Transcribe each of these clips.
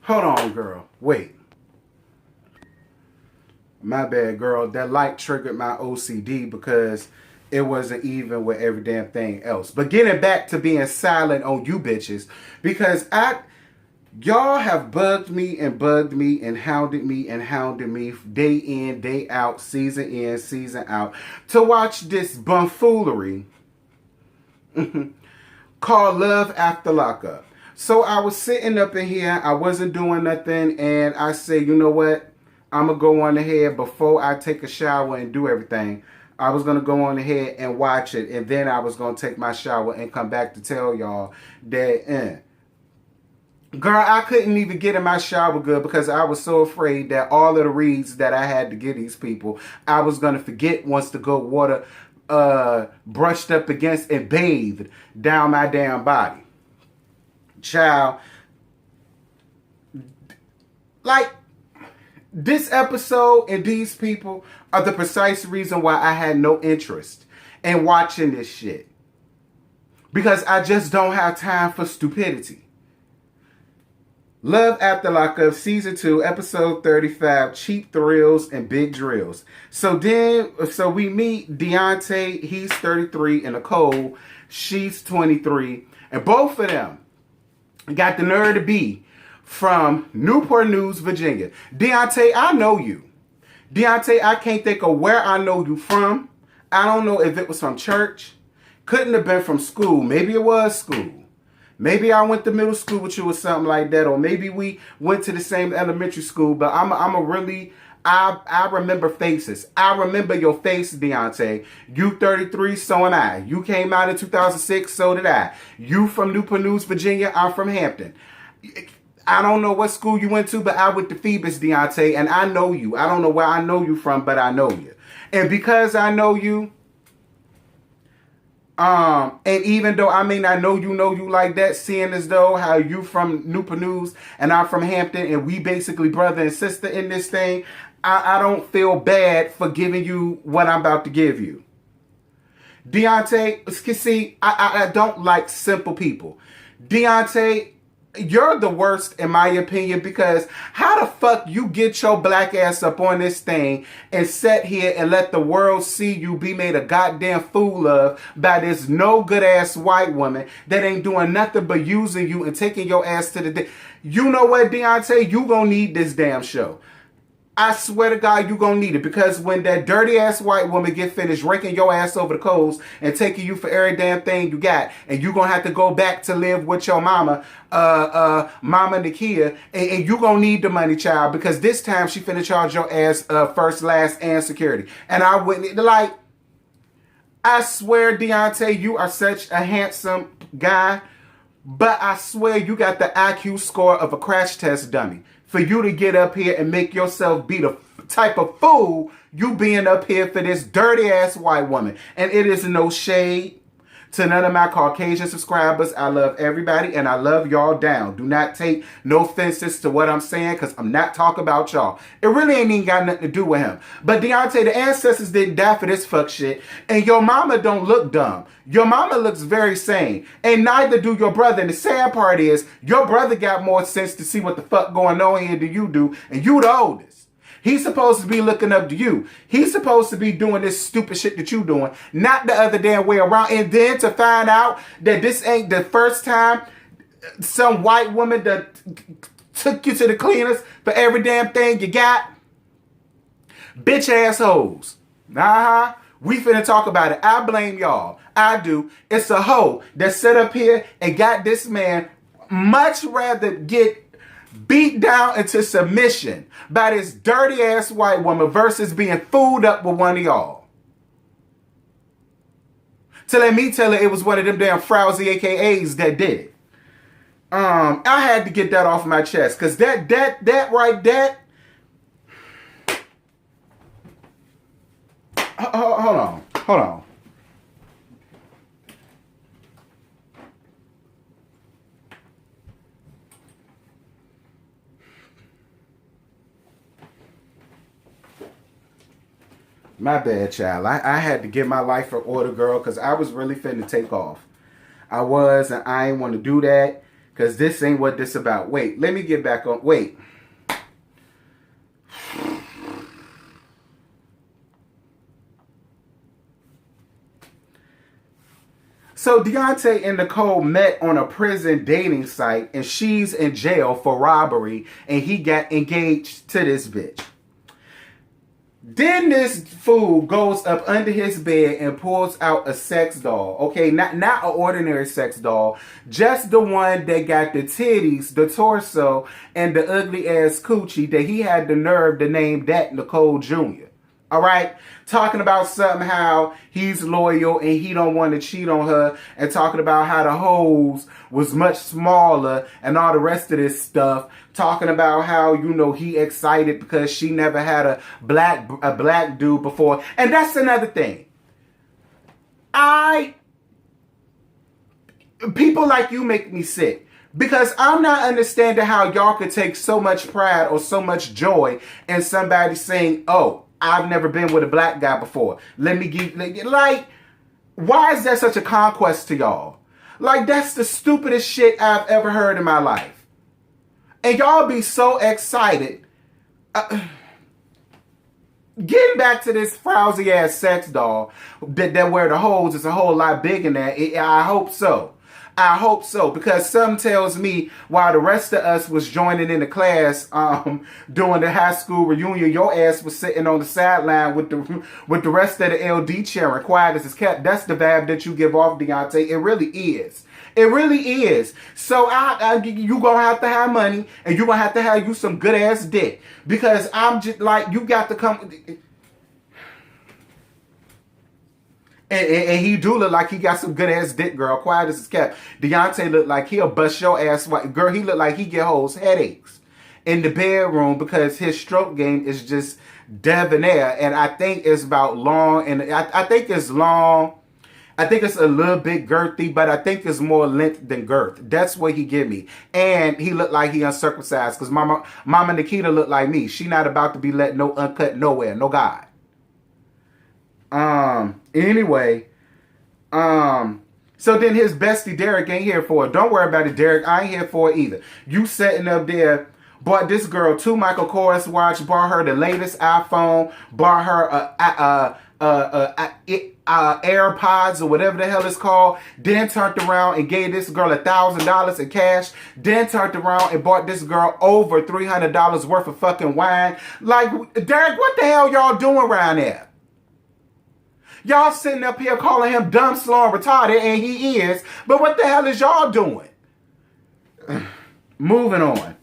Hold on, girl. Wait. My bad, girl. That light triggered my OCD because it wasn't even with every damn thing else. But getting back to being silent on you bitches, because y'all have bugged me and hounded me day in, day out, season in, season out to watch this bumfoolery called Love After Lockup. So I was sitting up in here, I wasn't doing nothing, and I said, you know what? I'm going to go on ahead before I take a shower and do everything. I was going to go on ahead and watch it, and then I was going to take my shower and come back to tell y'all that, Girl, I couldn't even get in my shower good because I was so afraid that all of the reads that I had to give these people, I was going to forget once the good water brushed up against and bathed down my damn body. Child, like, this episode and these people are the precise reason why I had no interest in watching this shit. Because I just don't have time for stupidity. Love After Lockup, Season 2, Episode 35, Cheap Thrills and Big Drills. So we meet Deontay, he's 33, and Nicole, she's 23. And both of them got the nerve to be from Newport News, Virginia. Deontay, I know you. Deontay, I can't think of where I know you from. I don't know if it was from church. Couldn't have been from school. Maybe it was school. Maybe I went to middle school with you or something like that. Or maybe we went to the same elementary school. But I remember faces. I remember your face, Deontay. You 33, so am I. You came out in 2006, so did I. You from Newport News, Virginia. I'm from Hampton. I don't know what school you went to, but I went to Phoebus, Deontay, and I know you. I don't know where I know you from, but I know you. And because I know you, and even though I may not know you like that, seeing as though how you from Newport News and I'm from Hampton, and we basically brother and sister in this thing, I don't feel bad for giving you what I'm about to give you. Deontay, see, I don't like simple people. Deontay, you're the worst in my opinion, because how the fuck you get your black ass up on this thing and sit here and let the world see you be made a goddamn fool of by this no good ass white woman that ain't doing nothing but using you and taking your ass to the You know what, Deontay? You gonna need this damn show. I swear to God, you gonna need it, because when that dirty ass white woman get finished raking your ass over the coals and taking you for every damn thing you got, and you gonna have to go back to live with your mama, Mama Nakia, and you gonna need the money, child, because this time she finna charge your ass first, last, and security. And I wouldn't, like, I swear, Deontay, you are such a handsome guy, but I swear you got the IQ score of a crash test dummy for you to get up here and make yourself be the type of fool you being up here for this dirty ass white woman. And it is no shade to none of my Caucasian subscribers. I love everybody and I love y'all down. Do not take no offenses to what I'm saying, because I'm not talking about y'all. It really ain't even got nothing to do with him. But Deontay, the ancestors didn't die for this fuck shit. And your mama don't look dumb. Your mama looks very sane. And neither do your brother. And the sad part is, your brother got more sense to see what the fuck going on here than you do. And you the oldest. He's supposed to be looking up to you. He's supposed to be doing this stupid shit that you doing, not the other damn way around. And then to find out that this ain't the first time some white woman that took you to the cleaners for every damn thing you got. Bitch assholes. We finna talk about it. I blame y'all. I do. It's a hoe that set up here and got this man much rather get beat down into submission by this dirty ass white woman versus being fooled up with one of y'all. To let me tell her it was one of them damn frowsy AKAs that did it. I had to get that off my chest, because that hold on. My bad, child. I had to get my life in order, girl, because I was really finna take off. I was, and I ain't want to do that, Because this ain't what this about. Wait, let me get back on. Wait. So Deontay and Nicole met on a prison dating site, and she's in jail for robbery, and he got engaged to this bitch. Then this fool goes up under his bed and pulls out a sex doll. Okay, not an ordinary sex doll, just the one that got the titties, the torso, and the ugly ass coochie that he had the nerve to name that Nicole Jr. All right, talking about somehow he's loyal and he don't want to cheat on her, and talking about how the hose was much smaller and all the rest of this stuff. Talking about how, you know, he excited because she never had a black dude before. And that's another thing. People like you make me sick. Because I'm not understanding how y'all could take so much pride or so much joy in somebody saying, oh, I've never been with a black guy before. Let me give, like, why is that such a conquest to y'all? Like, that's the stupidest shit I've ever heard in my life. And y'all be so excited. Getting back to this frowsy ass sex doll that where the holes is a whole lot bigger than that. I hope so. I hope so, because something tells me while the rest of us was joining in the class during the high school reunion, your ass was sitting on the sideline with the rest of the LD cheering, quiet as it's kept. That's the vibe that you give off, Deontay. It really is. It really is. So you gonna have to have money, and you gonna have to have you some good ass dick, because I'm just like, you got to come. And he do look like he got some good ass dick, girl. Quiet as it's kept. Deontay look like he'll bust your ass. Girl, he look like he get hoes headaches in the bedroom because his stroke game is just debonair. And I think it's about long. And I think it's long. I think it's a little bit girthy, but I think it's more length than girth. That's what he give me. And he look like he uncircumcised, because Mama Nikita look like me. She not about to be let no uncut nowhere. No God. Anyway, so then his bestie Derek ain't here for it. Don't worry about it, Derek. I ain't here for it either. You sitting up there, bought this girl 2 Michael Kors watch, bought her the latest iPhone, bought her AirPods or whatever the hell it's called, then turned around and gave this girl $1,000 in cash, then turned around and bought this girl over $300 worth of fucking wine. Like, Derek, what the hell y'all doing around there? Y'all sitting up here calling him dumb, slow, and retarded, and he is. But what the hell is y'all doing? Moving on.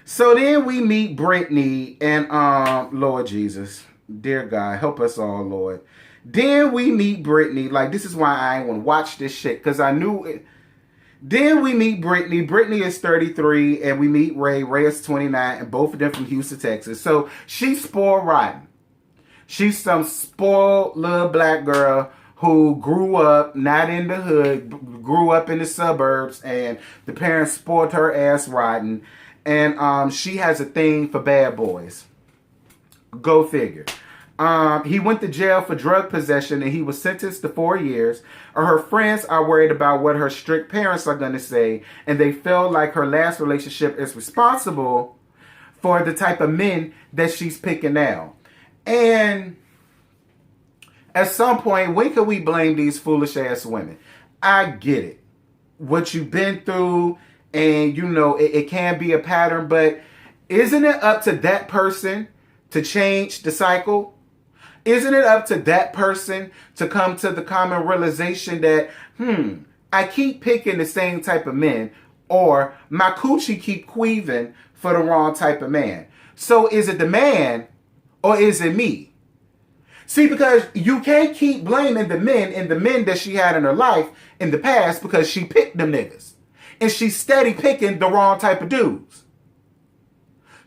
So then we meet Brittany and, Lord Jesus. Dear God, help us all, Lord. Then we meet Brittany. Like, this is why I ain't want to watch this shit, because I knew it. Then we meet Brittany. Brittany is 33, and we meet Ray. Ray is 29, and both of them from Houston, Texas. So she's spoiled rotten. She's some spoiled little black girl who grew up not in the hood, grew up in the suburbs, and the parents spoiled her ass rotten. And she has a thing for bad boys. Go figure. He went to jail for drug possession, and he was sentenced to 4 years. Her friends are worried about what her strict parents are going to say, and they feel like her last relationship is responsible for the type of men that she's picking now. And at some point, when can we blame these foolish ass women? I get it. What you've been through, and you know, it can be a pattern, but isn't it up to that person to change the cycle? Isn't it up to that person to come to the common realization that, I keep picking the same type of men, or my coochie keep queeving for the wrong type of man. So is it the man, or is it me? See, because you can't keep blaming the men and the men that she had in her life in the past, because she picked them niggas. And she's steady picking the wrong type of dudes.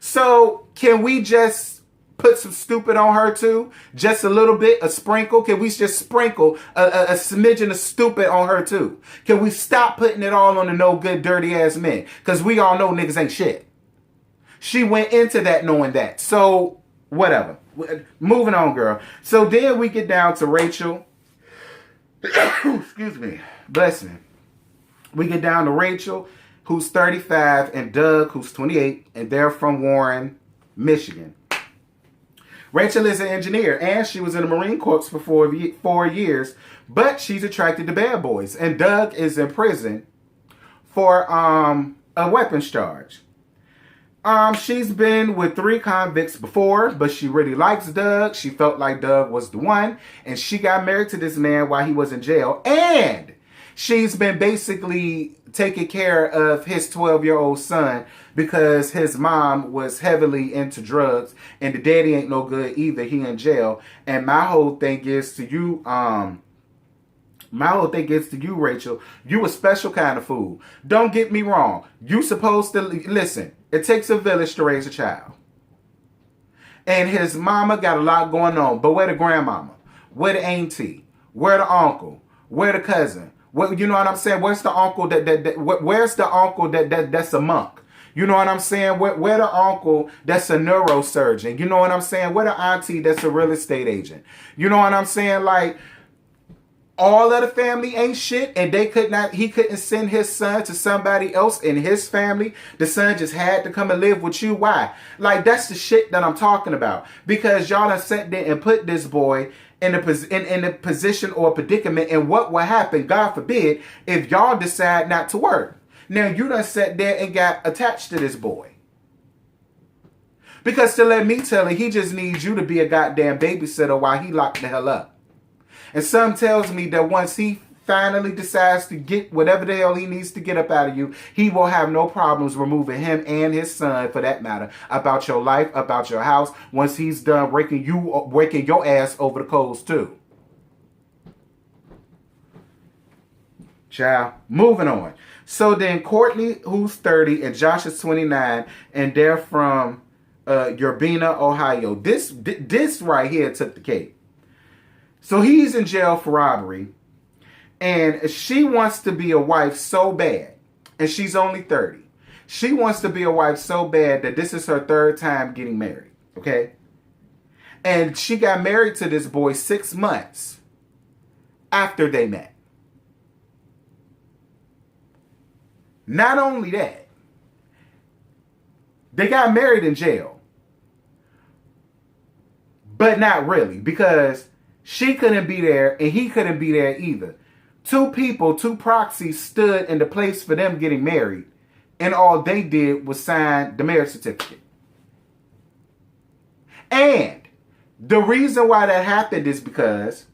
So can we just put some stupid on her too? Just a little bit, a sprinkle? Can we just sprinkle a smidgen of stupid on her too? Can we stop putting it all on the no good, dirty ass men? Because we all know niggas ain't shit. She went into that knowing that. So whatever. Moving on, girl. So then we get down to Rachel. Excuse me. Bless me. We get down to Rachel, who's 35, and Doug, who's 28, and they're from Warren, Michigan. Rachel is an engineer, and she was in the Marine Corps for 4 years, but she's attracted to bad boys. And Doug is in prison for a weapons charge. She's been with 3 convicts before, but she really likes Doug. She felt like Doug was the one, and she got married to this man while he was in jail. And she's been basically taking care of his 12-year-old son because his mom was heavily into drugs, and the daddy ain't no good either. He in jail. And my whole thing is to you, Rachel, you a special kind of fool. Don't get me wrong. You supposed to, listen, it takes a village to raise a child. And his mama got a lot going on. But where the grandmama? Where the auntie? Where the uncle? Where the cousin? What, you know what I'm saying? Where's the uncle where's the uncle that's a monk? You know what I'm saying? Where the uncle that's a neurosurgeon? You know what I'm saying? Where the auntie that's a real estate agent? You know what I'm saying? Like, all of the family ain't shit, and he couldn't send his son to somebody else in his family. The son just had to come and live with you. Why? Like, that's the shit that I'm talking about. Because y'all done sat there and put this boy in a position or a predicament, and what will happen, God forbid, if y'all decide not to work. Now, you done sat there and got attached to this boy. Because to let me tell you, he just needs you to be a goddamn babysitter while he locked the hell up. And some tells me that once he finally decides to get whatever the hell he needs to get up out of you, he will have no problems removing him and his son, for that matter, about your life, about your house, once he's done raking your ass over the coals too. Child, moving on. So then Courtney, who's 30, and Josh is 29, and they're from Urbana, Ohio. This right here took the cake. So he's in jail for robbery, and she wants to be a wife so bad, and she's only 30. She wants to be a wife so bad that this is her 3rd time getting married, okay? And she got married to this boy 6 months after they met. Not only that, they got married in jail, but not really, because she couldn't be there, and he couldn't be there either. 2 people, 2 proxies stood in the place for them getting married, and all they did was sign the marriage certificate. And the reason why that happened is because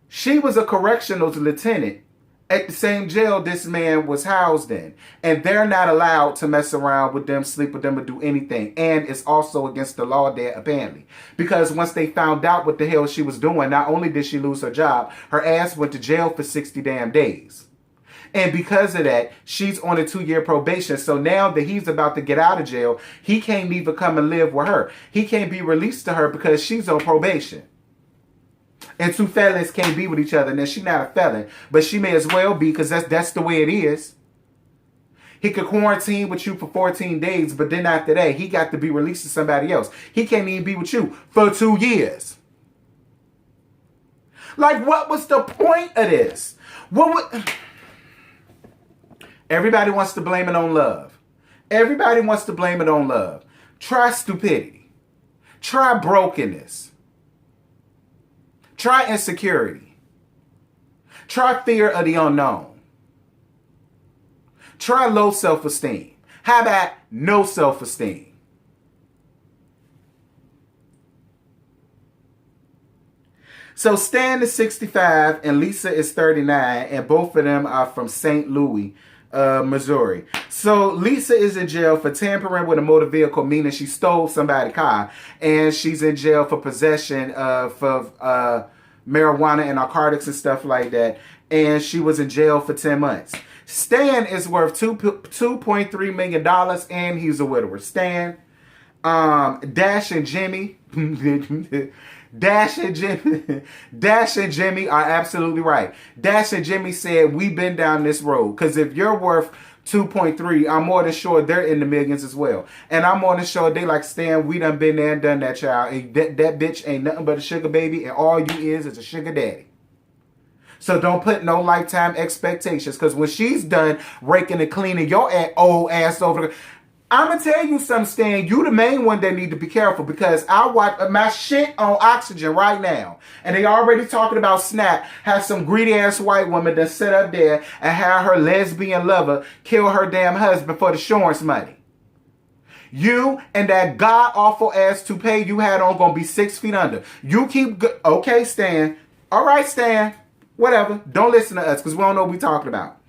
she was a correctional lieutenant at the same jail this man was housed in. And they're not allowed to mess around with them, sleep with them, or do anything. And it's also against the law there, apparently. Because once they found out what the hell she was doing, not only did she lose her job, her ass went to jail for 60 damn days. And because of that, she's on a 2-year probation. So now that he's about to get out of jail, he can't even come and live with her. He can't be released to her because she's on probation. And 2 felons can't be with each other. Now, she's not a felon, but she may as well be, because that's the way it is. He could quarantine with you for 14 days, but then after that, he got to be released to somebody else. He can't even be with you for 2 years. Like, what was the point of this? Everybody wants to blame it on love. Everybody wants to blame it on love. Try stupidity. Try brokenness. Try insecurity. Try fear of the unknown. Try low self-esteem. How about no self-esteem? So Stan is 65 and Lisa is 39, and both of them are from St. Louis, Missouri. So Lisa is in jail for tampering with a motor vehicle, meaning she stole somebody's car, and she's in jail for possession of marijuana and narcotics and stuff like that, and she was in jail for 10 months. Stan is worth $2.3 million, and he's a widower. Stan, Dash and Jimmy Dash and Jimmy are absolutely right. Dash and Jimmy said, we've been down this road. Because if you're worth 2.3, I'm more than sure they're in the millions as well. And I'm more than sure they like, Stan, we done been there and done that, child. And that bitch ain't nothing but a sugar baby, and all you is a sugar daddy. So don't put no lifetime expectations, because when she's done raking and cleaning your old ass over, I'm going to tell you something, Stan. You the main one that need to be careful, because I watch my shit on Oxygen right now. And they already talking about Snap. Has some greedy ass white woman that sit up there and have her lesbian lover kill her damn husband for the insurance money. You and that god awful ass toupee you had on gonna be 6 feet under. You keep okay, Stan. All right, Stan. Whatever. Don't listen to us, because we don't know what we talking about.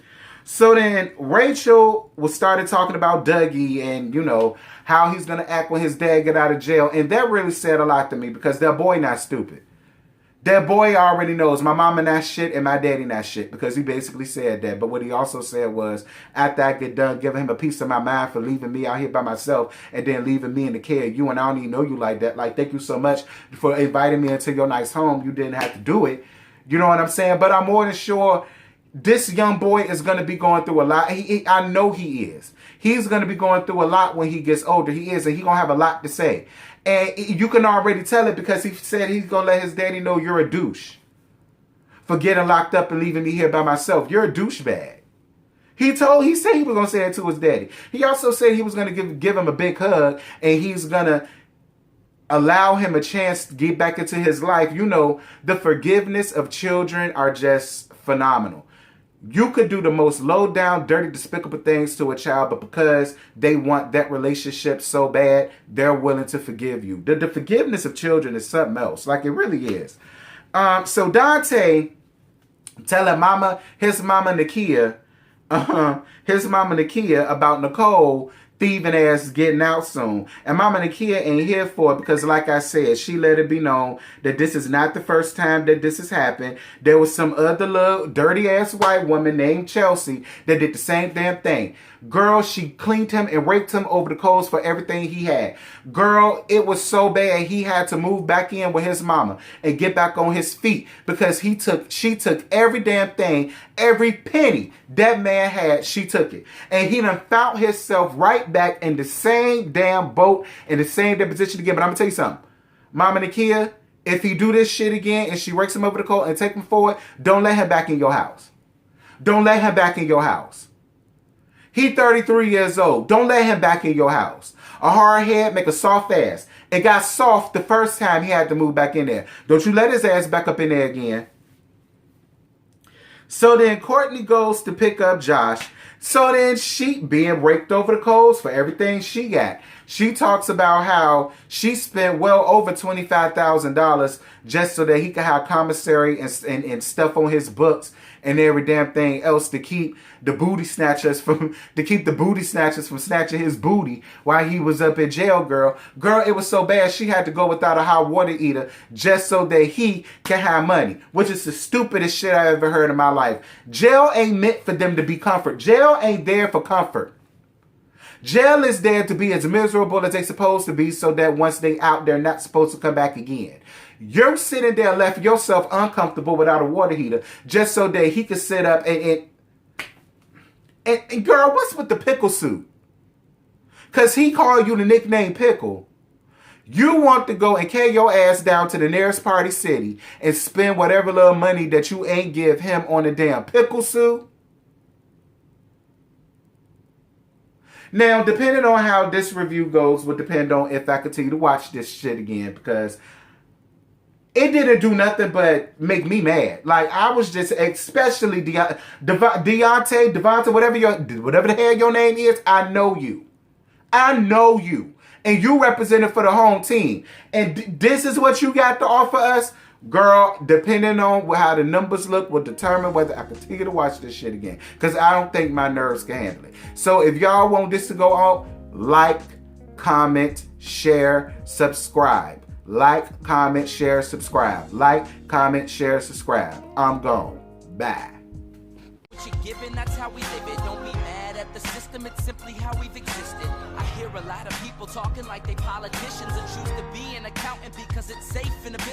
So then Rachel started talking about Dougie and, you know, how he's going to act when his dad get out of jail. And that really said a lot to me, because that boy not stupid. That boy already knows my mama not shit and my daddy not shit, because he basically said that. But what he also said was, after I get done giving him a piece of my mind for leaving me out here by myself and then leaving me in the care of you, and I don't even know you like that. Like, thank you so much for inviting me into your nice home. You didn't have to do it. You know what I'm saying? But I'm more than sure this young boy is going to be going through a lot. I know he is. He's going to be going through a lot when he gets older. He is, and he's going to have a lot to say. And you can already tell it, because he said he's going to let his daddy know you're a douche for getting locked up and leaving me here by myself. You're a douchebag. He said he was going to say it to his daddy. He also said he was going to give him a big hug, and he's going to allow him a chance to get back into his life. You know, the forgiveness of children are just phenomenal. You could do the most low down, dirty, despicable things to a child, but because they want that relationship so bad, they're willing to forgive you. The forgiveness of children is something else. Like, it really is. So Dante telling his mama Nakia about Nicole thieving ass getting out soon. And Mama Nakia ain't here for it, because like I said, she let it be known that this is not the first time that this has happened. There was some other little dirty ass white woman named Chelsea that did the same damn thing. Girl, she cleaned him and raped him over the coals for everything he had. Girl, it was so bad he had to move back in with his mama and get back on his feet, because she took every damn thing, every penny that man had, she took it. And he done found himself right back in the same damn boat, in the same damn position again. But I'm gonna tell you something. Mama Nakia, if he do this shit again and she rakes him over the coal and take him forward, don't let him back in your house. Don't let him back in your house. He 33 years old. Don't let him back in your house. A hard head make a soft ass. It got soft the first time he had to move back in there. Don't you let his ass back up in there again. So then Courtney goes to pick up Josh. So then she being raked over the coals for everything she got. She talks about how she spent well over $25,000 just so that he could have commissary and stuff on his books and every damn thing else to keep the booty snatchers from snatching his booty while he was up in jail, girl. Girl, it was so bad she had to go without a hot water heater just so that he can have money, which is the stupidest shit I ever heard in my life. Jail ain't meant for them to be comfort. Jail ain't there for comfort. Jail is there to be as miserable as they supposed to be, so that once they out, they're not supposed to come back again. You're sitting there left yourself uncomfortable without a water heater just so that he could sit up and girl, what's with the pickle suit? Because he called you the nickname Pickle. You want to go and carry your ass down to the nearest party city and spend whatever little money that you ain't give him on a damn pickle suit? Now, depending on how this review goes will depend on if I continue to watch this shit again, because it didn't do nothing but make me mad. Like, I was just, especially Devontae, whatever the hell your name is, I know you. I know you. And you represented for the home team. And this is what you got to offer us? Girl, depending on how the numbers look will determine whether I continue to watch this shit again. Because I don't think my nerves can handle it. So if y'all want this to go on, like, comment, share, subscribe. Like, comment, share, subscribe. Like, comment, share, subscribe. I'm gone. Bye. What you're giving, that's how we live it. Don't be mad at the system, it's simply how we've existed. I hear a lot of people talking like they politicians and choose to be an accountant because it's safe in a business.